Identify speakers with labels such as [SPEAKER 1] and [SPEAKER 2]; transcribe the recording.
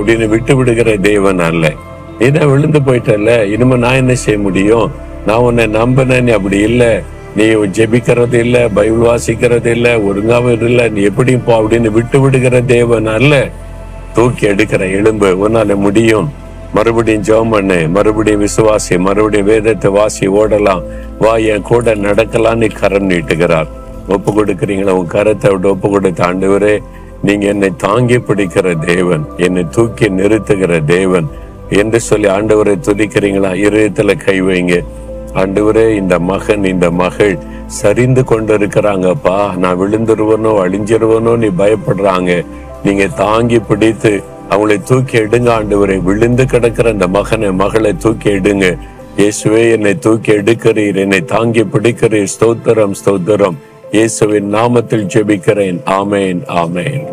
[SPEAKER 1] அப்படின்னு விட்டு விடுகிற தேவன் அல்ல. நீதான் விழுந்து போயிட்டல, இனிமே நான் என்ன செய்ய முடியும், நான் உன்னை நம்பினேன், நீ அப்படி இல்லை, நீ ஜெபிக்கிறது இல்ல, பைபிள் வாசிக்கிறது இல்ல, ஒழுங்காவும் இல்ல, நீ எப்படியும் போ அப்படின்னு விட்டு விடுகிற தேவன் அல்ல. தூக்கி எடுக்கிற எலும்பு, உன்னால முடியும், மறுபடியும் ஜெபம் பண்ணு, மறுபடியும் விசுவாசி, மறுபடியும் வேதத்தை வாசி, ஓடலாம், வா என் கூட நடக்கலான்னு கரம் நீட்டுகிறார். ஒப்பு கொடுக்குறீங்களா? உன் கரத்தை விட்டு ஒப்பு கொடுத்த ஆண்டவரே, நீங்க என்னை தாங்கி பிடிக்கிற தேவன், என்னை தூக்கி நிறுத்துகிற தேவன் என்று சொல்லி ஆண்டவரை துதிக்கிறீங்களா? இதயத்துல கை வைங்க. ஆண்டவரே, இந்த மகன் இந்த மகள் சரிந்து கொண்டு இருக்கிறாங்கப்பா, நான் விழுந்துருவனோ அழிஞ்சிருவனோ நீ பயப்படுறாங்க, நீங்க தாங்கி பிடித்து அவங்களை தூக்கி எடுங்க ஆண்டவரே. விழுந்து கிடக்கிற அந்த மகனை மகளை தூக்கி எடுங்க இயேசுவே. என்னை தூக்கி எடுக்கிறீர், என்னை தாங்கி பிடிக்கிறீர். ஸ்தோத்திரம் ஸ்தோத்திரம். இயேசுவின் நாமத்தில் ஜெபிக்கிறேன். ஆமேன் ஆமேன்.